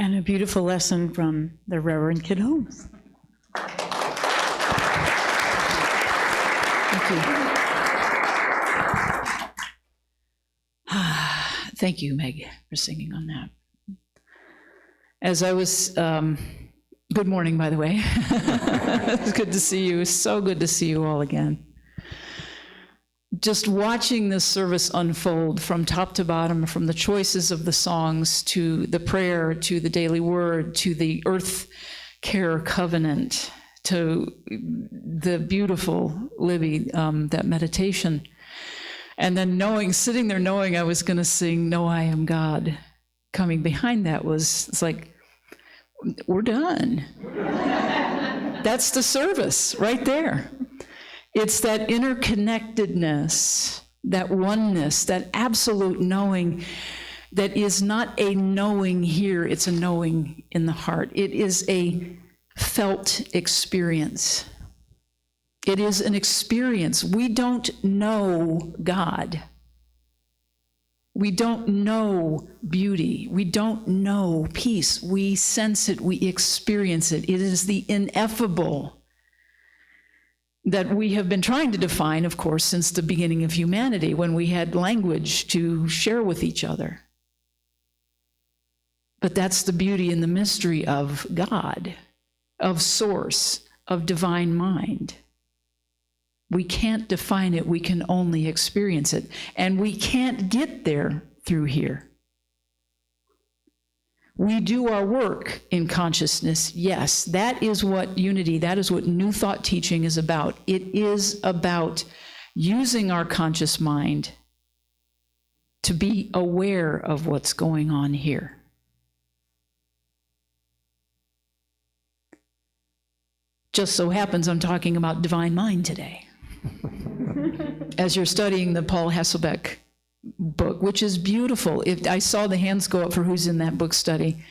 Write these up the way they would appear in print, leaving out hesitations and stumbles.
And a beautiful lesson from the Reverend Kid Holmes. Thank you. Thank you, Meg, for singing on that. As I was, good morning, by the way. It's good to see you. It's so good to see you all again. Just watching this service unfold from top to bottom, from the choices of the songs to the prayer, to the daily word, to the earth care covenant, to the beautiful Libby, that meditation. And then sitting there knowing I was going to sing "No, I Am God," coming behind that it's like, we're done. That's the service right there. It's that interconnectedness, that oneness, that absolute knowing that is not a knowing here, it's a knowing in the heart. It is a felt experience. It is an experience. We don't know God. We don't know beauty. We don't know peace. We sense it, we experience it. It is the ineffable that we have been trying to define, of course, since the beginning of humanity, when we had language to share with each other. But that's the beauty and the mystery of God, of source, of divine mind. We can't define it, we can only experience it. And we can't get there through here. We do our work in consciousness, yes. That is what unity, that is what New Thought teaching is about. It is about using our conscious mind to be aware of what's going on here. Just so happens I'm talking about divine mind today. As you're studying the Paul Hasselbeck book, which is beautiful. I saw the hands go up for who's in that book study.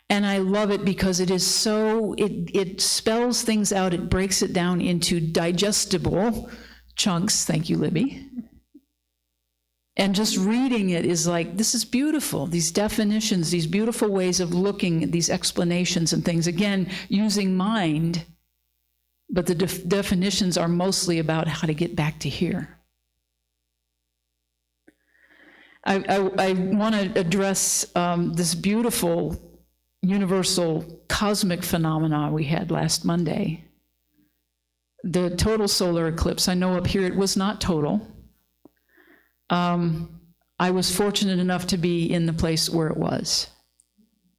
And I love it because it is so, it spells things out, it breaks it down into digestible chunks. Thank you, Libby. And just reading it is like, this is beautiful. These definitions, these beautiful ways of looking at these explanations and things. Again, using mind, but the definitions are mostly about how to get back to here. I want to address this beautiful universal cosmic phenomena we had last Monday. The total solar eclipse. I know up here it was not total. I was fortunate enough to be in the place where it was,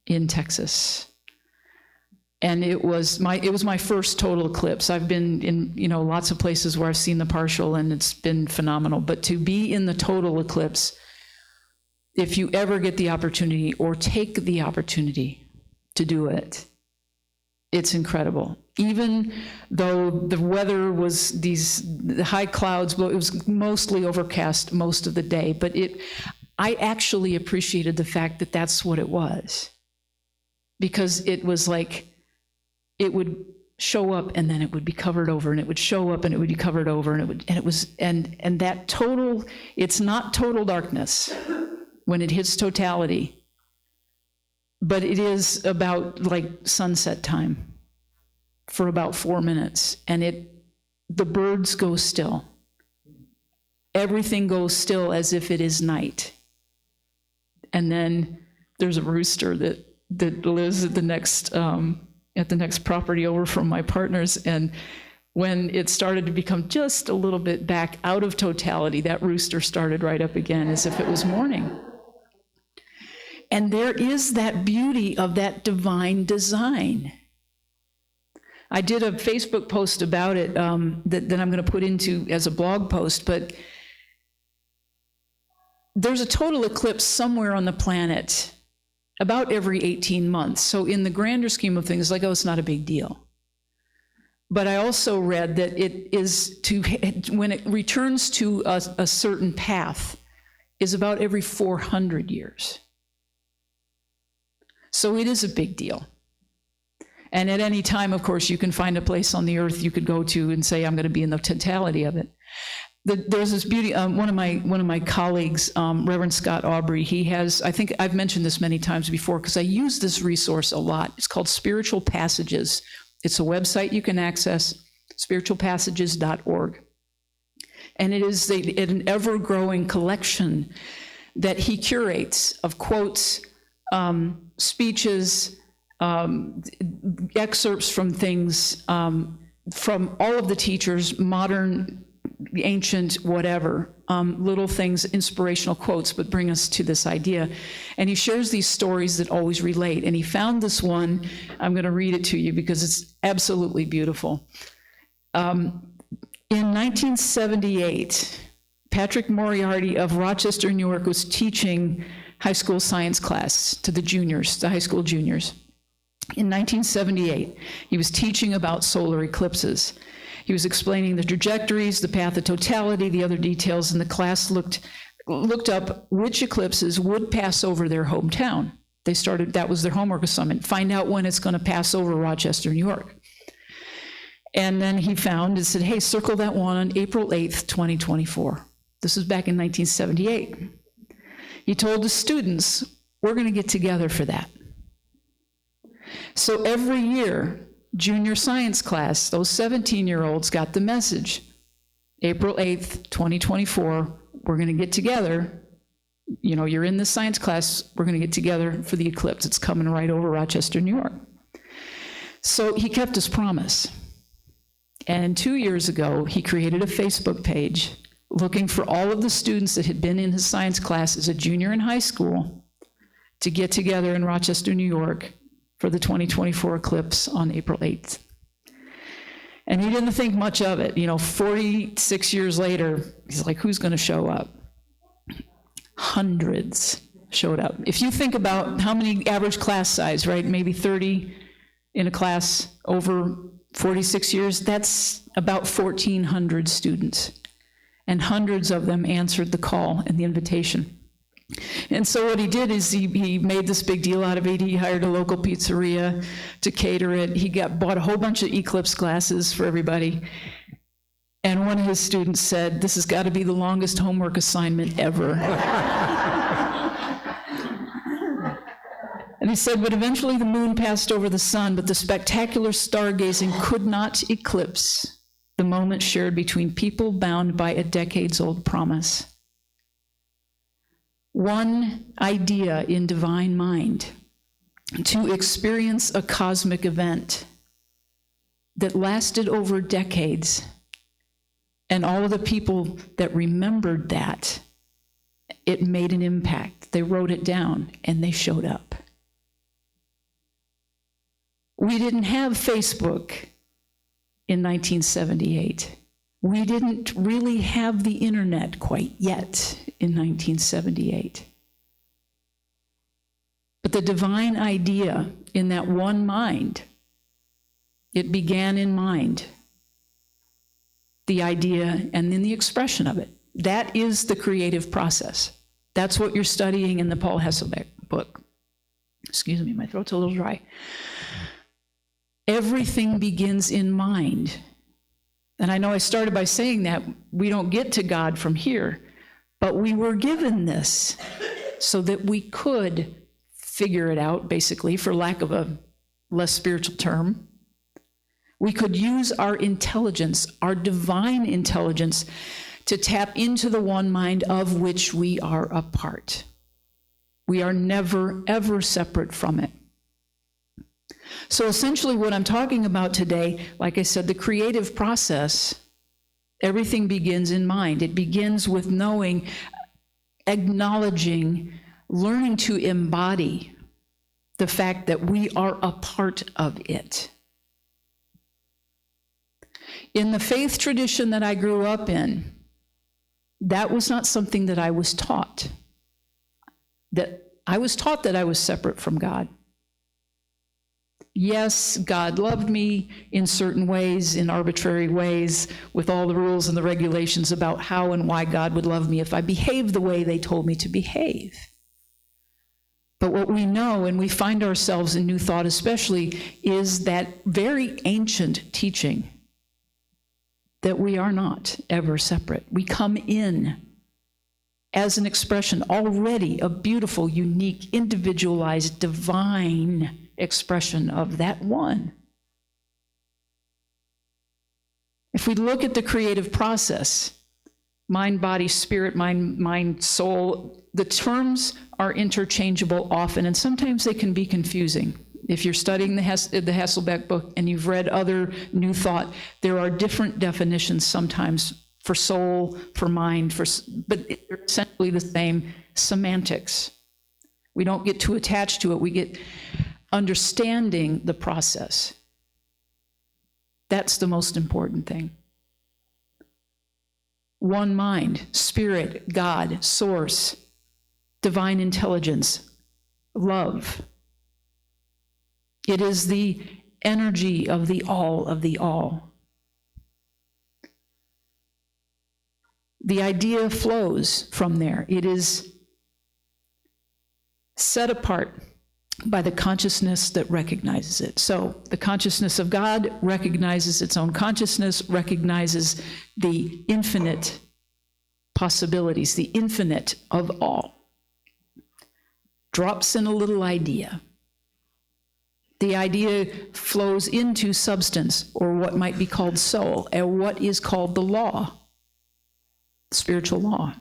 in Texas. And it was my first total eclipse. I've been in lots of places where I've seen the partial and it's been phenomenal. But to be in the total eclipse, if you ever get the opportunity or take the opportunity to do it, it's incredible. Even though the weather was the high clouds, it was mostly overcast most of the day, but I actually appreciated the fact that that's what it was. Because it was like, it would show up and then it would be covered over, and it would show up and it would be covered over, and that total, it's not total darkness when it hits totality, but it is about like sunset time for about 4 minutes, and the birds go still. Everything goes still as if it is night. And then there's a rooster that lives at the next property over from my partner's, and when it started to become just a little bit back out of totality, that rooster started right up again as if it was morning. And there is that beauty of that divine design. I did a Facebook post about it that I'm going to put into as a blog post, but there's a total eclipse somewhere on the planet about every 18 months. So in the grander scheme of things, like, it's not a big deal. But I also read that it is when it returns to a certain path, is about every 400 years. So it is a big deal. And at any time, of course, you can find a place on the earth you could go to and say, I'm going to be in the totality of it. There's this beauty, one of my colleagues, Reverend Scott Aubrey, he has, I think I've mentioned this many times before because I use this resource a lot. It's called Spiritual Passages. It's a website you can access, spiritualpassages.org. And it is an ever-growing collection that he curates of quotes, speeches, excerpts from things, from all of the teachers, modern, ancient, whatever, little things, inspirational quotes, but bring us to this idea. And he shares these stories that always relate. And he found this one. I'm going to read it to you because it's absolutely beautiful. In 1978, Patrick Moriarty of Rochester, New York, was teaching high school science class to the juniors, the high school juniors. In 1978, he was teaching about solar eclipses. He was explaining the trajectories, the path of totality, the other details, and the class looked up which eclipses would pass over their hometown. That was their homework assignment, find out when it's going to pass over Rochester, New York. And then he found and said, hey, circle that one on April 8th, 2024. This was back in 1978. He told the students, we're going to get together for that. So every year, junior science class, those 17-year-olds got the message. April 8th, 2024, we're going to get together. You know, you're in the science class, we're going to get together for the eclipse. It's coming right over Rochester, New York. So he kept his promise. And 2 years ago, he created a Facebook page looking for all of the students that had been in his science class as a junior in high school to get together in Rochester, New York for the 2024 eclipse on April 8th. And he didn't think much of it. 46 years later, he's like, who's going to show up? Hundreds showed up. If you think about how many average class size, right? Maybe 30 in a class over 46 years, that's about 1,400 students. And hundreds of them answered the call and the invitation. And so what he did is he made this big deal out of it. He hired a local pizzeria to cater it. He bought a whole bunch of eclipse glasses for everybody. And one of his students said, this has got to be the longest homework assignment ever. And he said, but eventually the moon passed over the sun, but the spectacular stargazing could not eclipse the moment shared between people bound by a decades-old promise. One idea in divine mind to experience a cosmic event that lasted over decades, and all of the people that remembered that, it made an impact. They wrote it down, and they showed up. We didn't have Facebook in 1978. We didn't really have the internet quite yet in 1978. But the divine idea in that one mind, it began in mind. The idea and then the expression of it. That is the creative process. That's what you're studying in the Paul Hesselbeck book. Excuse me, my throat's a little dry. Everything begins in mind. And I know I started by saying that we don't get to God from here, but we were given this so that we could figure it out, basically, for lack of a less spiritual term. We could use our intelligence, our divine intelligence, to tap into the one mind of which we are a part. We are never, ever separate from it. So essentially what I'm talking about today, like I said, the creative process, everything begins in mind. It begins with knowing, acknowledging, learning to embody the fact that we are a part of it. In the faith tradition that I grew up in, that was not something that I was taught. That I was taught that I was separate from God. Yes, God loved me in certain ways, in arbitrary ways, with all the rules and the regulations about how and why God would love me if I behaved the way they told me to behave. But what we know, and we find ourselves in New Thought especially, is that very ancient teaching that we are not ever separate. We come in as an expression, already a beautiful, unique, individualized, divine expression of that one. If we look at the creative process, mind, body, spirit, mind, soul, the terms are interchangeable often, and sometimes they can be confusing. If you're studying the Hasselbeck book and you've read other New Thought, there are different definitions sometimes for soul, for mind, but they're essentially the same semantics. We don't get too attached to it. We get understanding the process. That's the most important thing. One mind, spirit, God, source, divine intelligence, love. It is the energy of the all of the all. The idea flows from there. It is set apart by the consciousness that recognizes it. So the consciousness of God recognizes its own consciousness, recognizes the infinite possibilities, the infinite of all. Drops in a little idea. The idea flows into substance, or what might be called soul, or what is called the law. Spiritual law.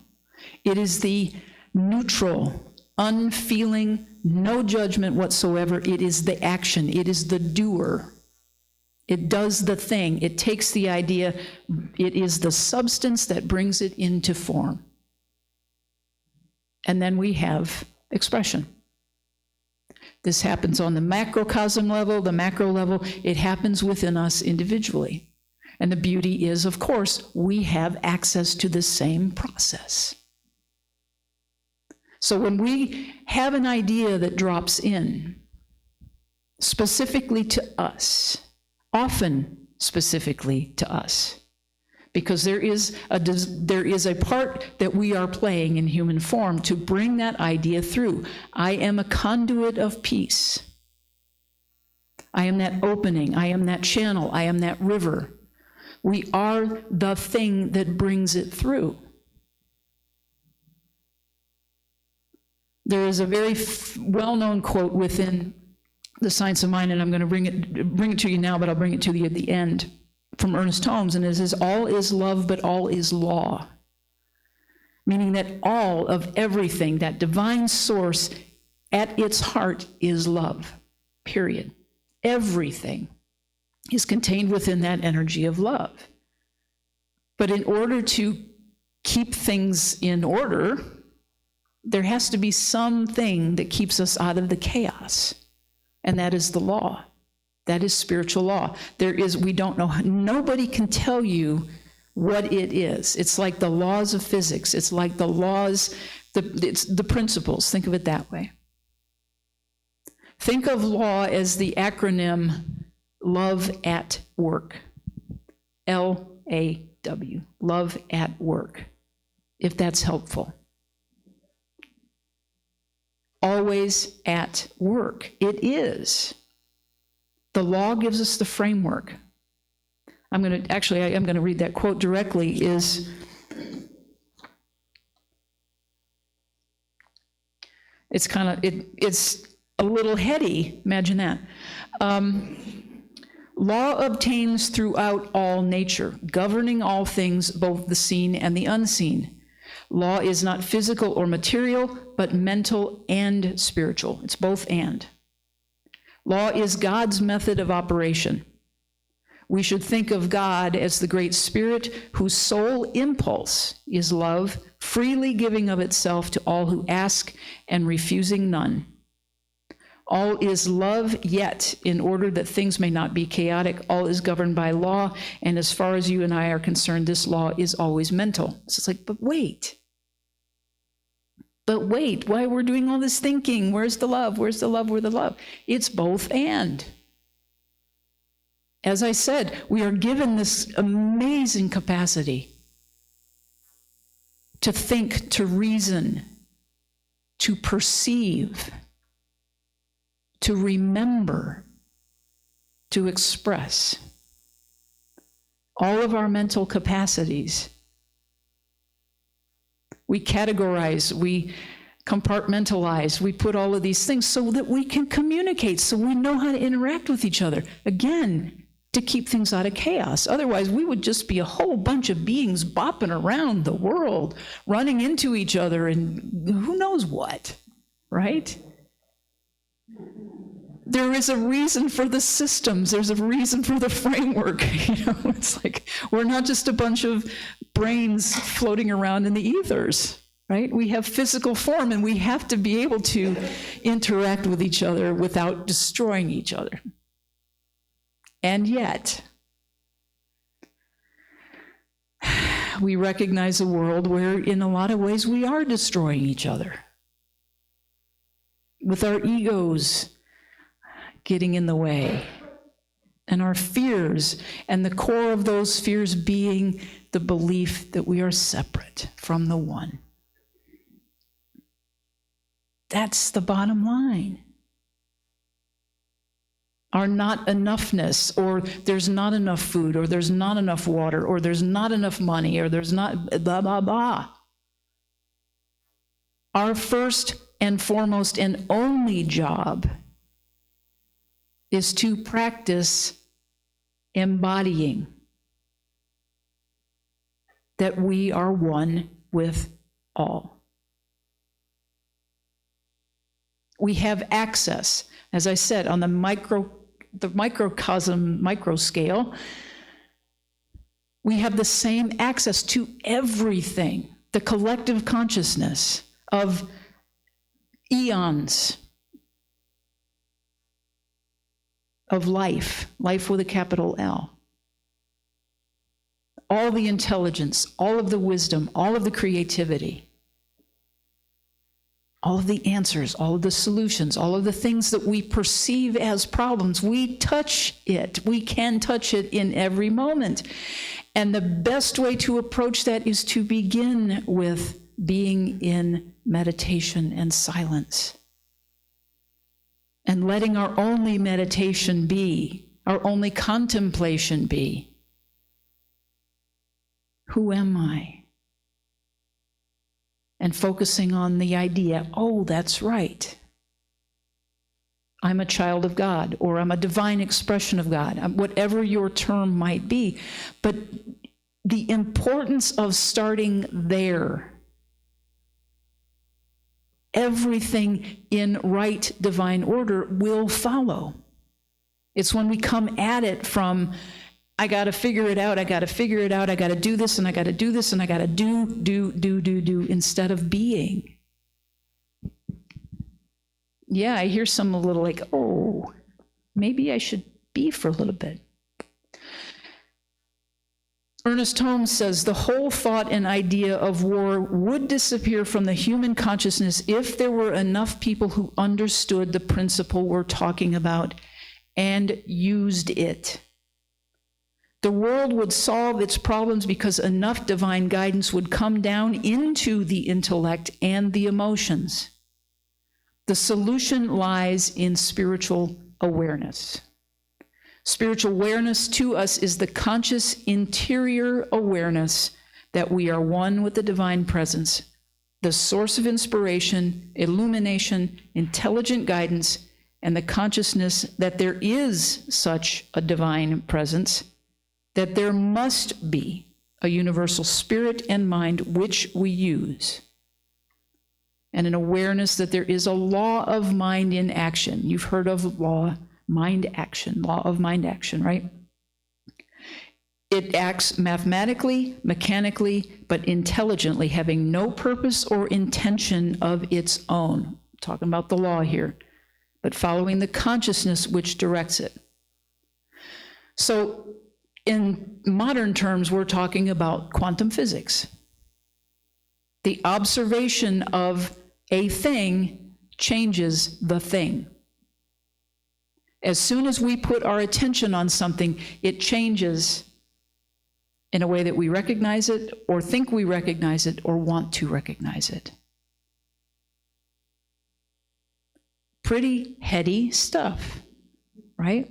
It is the neutral, unfeeling, no judgment whatsoever. It is the action. It is the doer. It does the thing. It takes the idea. It is the substance that brings it into form. And then we have expression. This happens on the macrocosm level, the macro level. It happens within us individually. And the beauty is, of course, we have access to the same process. So when we have an idea that drops in, specifically to us, often specifically to us, because there is a part that we are playing in human form to bring that idea through. I am a conduit of peace. I am that opening. I am that channel. I am that river. We are the thing that brings it through. There is a very well-known quote within the Science of Mind, and I'm going to bring it to you now, but I'll bring it to you at the end, from Ernest Holmes, and it says, all is love, but all is law. Meaning that all of everything, that divine source at its heart is love, period. Everything is contained within that energy of love. But in order to keep things in order, there has to be something that keeps us out of the chaos, and that is the law. That is spiritual law. We don't know, nobody can tell you what it is. It's like the laws of physics. It's like the laws, it's the principles. Think of it that way. Think of law as the acronym Love at Work. LAW, Love at Work, if that's helpful. Always at work. It is. The law gives us the framework. I'm going to read that quote directly. It's a little heady, imagine that. Law obtains throughout all nature, governing all things, both the seen and the unseen. Law is not physical or material, but mental and spiritual. It's both and. Law is God's method of operation. We should think of God as the Great Spirit whose sole impulse is love, freely giving of itself to all who ask and refusing none. All is love, yet, in order that things may not be chaotic, all is governed by law, and as far as you and I are concerned, this law is always mental. So it's like, but wait, why we're doing all this thinking? Where's the love? Where's the love? Where's the love? It's both and. As I said, we are given this amazing capacity to think, to reason, to perceive, to remember, to express. all of our mental capacities. We categorize, we compartmentalize, we put all of these things so that we can communicate, so we know how to interact with each other. Again, to keep things out of chaos. Otherwise, we would just be a whole bunch of beings bopping around the world, running into each other and who knows what, right? There is a reason for the systems. There's a reason for the framework. It's like we're not just a bunch of brains floating around in the ethers, right? We have physical form, and we have to be able to interact with each other without destroying each other. And yet, we recognize a world where, in a lot of ways, we are destroying each other. With our egos getting in the way, and our fears, and the core of those fears being the belief that we are separate from the one. That's the bottom line. Our not enoughness, or there's not enough food, or there's not enough water, or there's not enough money, or there's not blah, blah, blah. Our first and foremost and only job is to practice embodying that we are one with all. We have access, as I said, on the microcosm, micro scale. We have the same access to everything, the collective consciousness of eons of life with a capital L. All the intelligence, all of the wisdom, all of the creativity, all of the answers, all of the solutions, all of the things that we perceive as problems, we touch it. We can touch it in every moment. And the best way to approach that is to begin with being in meditation and silence. And letting our only meditation be, our only contemplation be, who am I? And focusing on the idea, oh, that's right. I'm a child of God, or I'm a divine expression of God, whatever your term might be. But the importance of starting there, everything in right divine order will follow. It's when we come at it from, I got to figure it out, I got to do this, and I got to do this, and I got to do, instead of being. Yeah, I hear some a little like, oh, maybe I should be for a little bit. Ernest Holmes says the whole thought and idea of war would disappear from the human consciousness if there were enough people who understood the principle we're talking about and used it. The world would solve its problems because enough divine guidance would come down into the intellect and the emotions. The solution lies in spiritual awareness. Spiritual awareness to us is the conscious interior awareness that we are one with the divine presence, the source of inspiration, illumination, intelligent guidance, and the consciousness that there is such a divine presence, that there must be a universal spirit and mind which we use, and an awareness that there is a law of mind in action. You've heard of law of mind action, right? It acts mathematically, mechanically, but intelligently, having no purpose or intention of its own. I'm talking about the law here, but following the consciousness which directs it. So in modern terms, we're talking about quantum physics. The observation of a thing changes the thing. As soon as we put our attention on something, it changes in a way that we recognize it, or think we recognize it, or want to recognize it. Pretty heady stuff, right?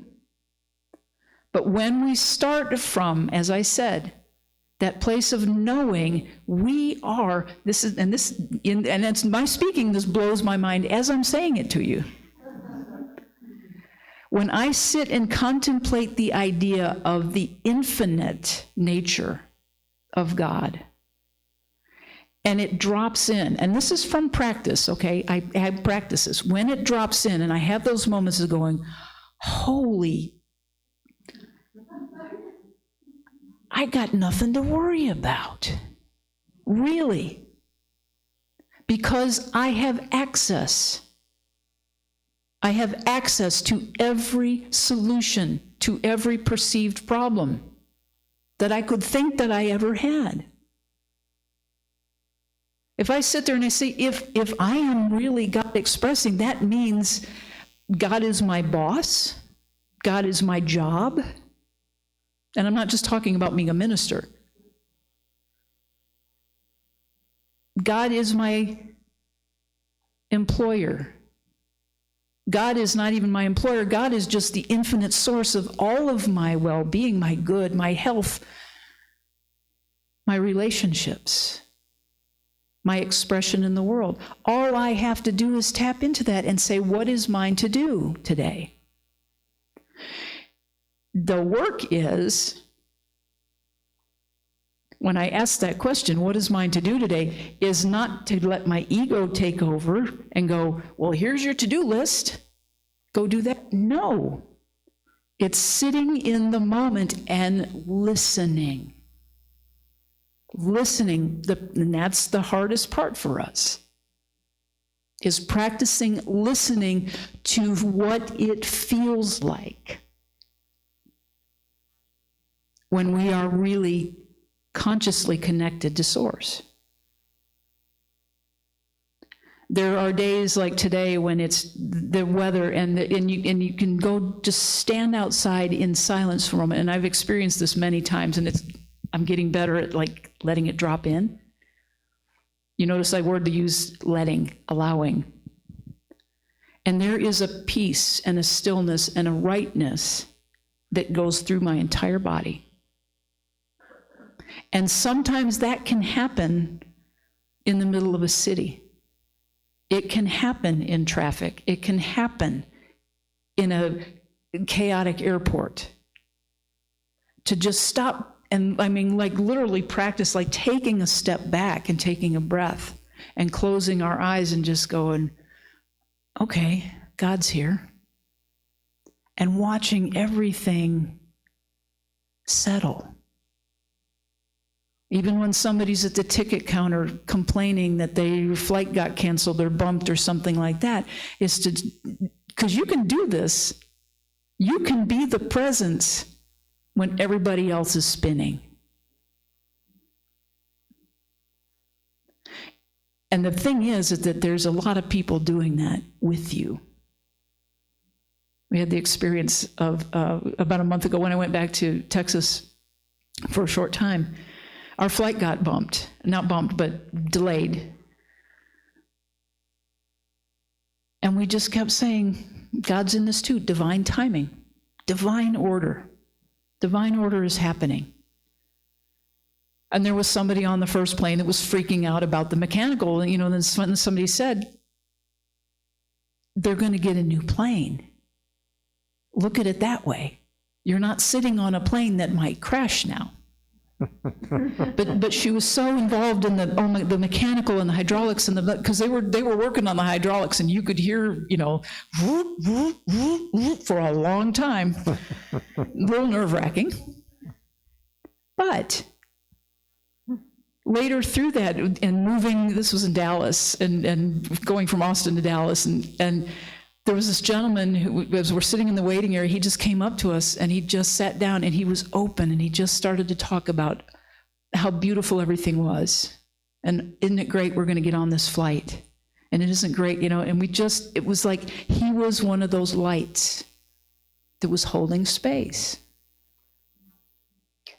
But when we start from, as I said, that place of knowing we are, and it's my speaking, this blows my mind as I'm saying it to you. When I sit and contemplate the idea of the infinite nature of God, and it drops in, and this is from practice, okay? I have practices. When it drops in, and I have those moments of going, holy, I got nothing to worry about, really, because I have access. I have access to every solution, to every perceived problem that I could think that I ever had. If I sit there and I say, if I am really God expressing, that means God is my boss, God is my job, and I'm not just talking about being a minister. God is my employer. God is not even my employer. God is just the infinite source of all of my well-being, my good, my health, my relationships, my expression in the world. All I have to do is tap into that and say, what is mine to do today? The work is, when I ask that question, what is mine to do today, is not to let my ego take over and go, well, here's your to-do list, go do that. No. It's sitting in the moment and listening. Listening, and that's the hardest part for us, is practicing listening to what it feels like when we are really consciously connected to Source. There are days like today when it's the weather and you can go just stand outside in silence for a moment, and I've experienced this many times, and I'm getting better at like letting it drop in. You notice I word to use letting, allowing. And there is a peace and a stillness and a rightness that goes through my entire body. And sometimes that can happen in the middle of a city. It can happen in traffic. It can happen in a chaotic airport. To just stop and, I mean, like literally practice, like taking a step back and taking a breath and closing our eyes and just going, okay, God's here. And watching everything settle. Even when somebody's at the ticket counter complaining that their flight got canceled or bumped or something like that, is to, because you can do this, you can be the presence when everybody else is spinning. And the thing is that there's a lot of people doing that with you. We had the experience of about a month ago when I went back to Texas for a short time. Our flight got bumped, not bumped, but delayed. And we just kept saying, God's in this too, divine timing, divine order. Divine order is happening. And there was somebody on the first plane that was freaking out about the mechanical, and then somebody said, they're going to get a new plane. Look at it that way. You're not sitting on a plane that might crash now. But she was so involved in the mechanical and the hydraulics and because they were working on the hydraulics, and you could hear whoop, whoop, whoop, whoop for a long time. A little nerve-wracking. But later through that, and moving, this was in Dallas, and going from Austin to Dallas, and there was this gentleman who, as we're sitting in the waiting area, he just came up to us and he just sat down and he was open and he just started to talk about how beautiful everything was. And isn't it great we're going to get on this flight? And it isn't great, and it was like he was one of those lights that was holding space.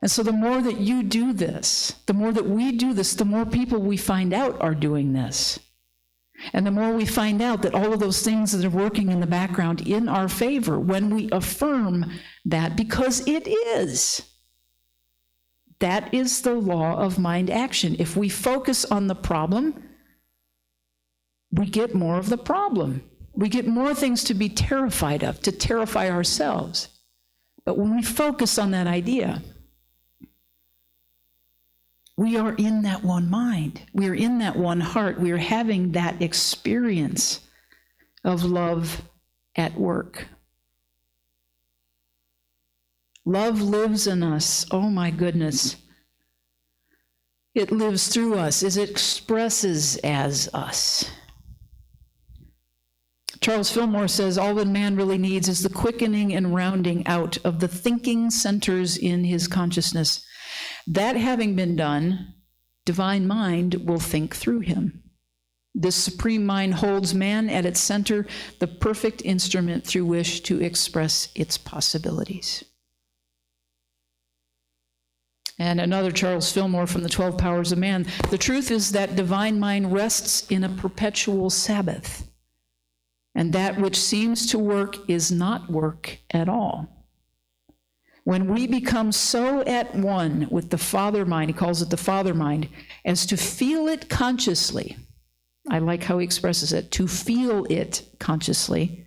And so the more that you do this, the more that we do this, the more people we find out are doing this. And the more we find out that all of those things that are working in the background in our favor, when we affirm that, because it is, that is the law of mind action. If we focus on the problem, we get more of the problem. We get more things to be terrified of, to terrify ourselves. But when we focus on that idea, we are in that one mind. We are in that one heart. We are having that experience of love at work. Love lives in us. Oh my goodness. It lives through us. It expresses as us. Charles Fillmore says, all that man really needs is the quickening and rounding out of the thinking centers in his consciousness. That having been done, divine mind will think through him. This supreme mind holds man at its center, the perfect instrument through which to express its possibilities. And another Charles Fillmore from the 12 Powers of Man, the truth is that divine mind rests in a perpetual Sabbath. And that which seems to work is not work at all. When we become so at one with the Father mind, he calls it the Father mind, as to feel it consciously, I like how he expresses it, to feel it consciously,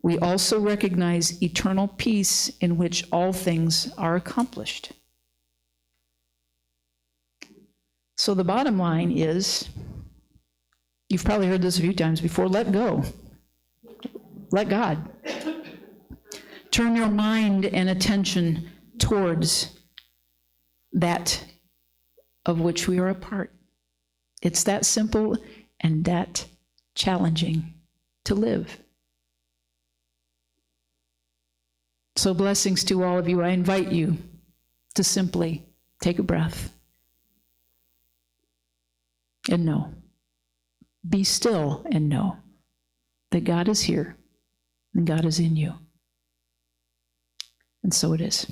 we also recognize eternal peace in which all things are accomplished. So the bottom line is, you've probably heard this a few times before, let go. Let God. Turn your mind and attention towards that of which we are a part. It's that simple and that challenging to live. So blessings to all of you. I invite you to simply take a breath and know. Be still and know that God is here and God is in you. And so it is.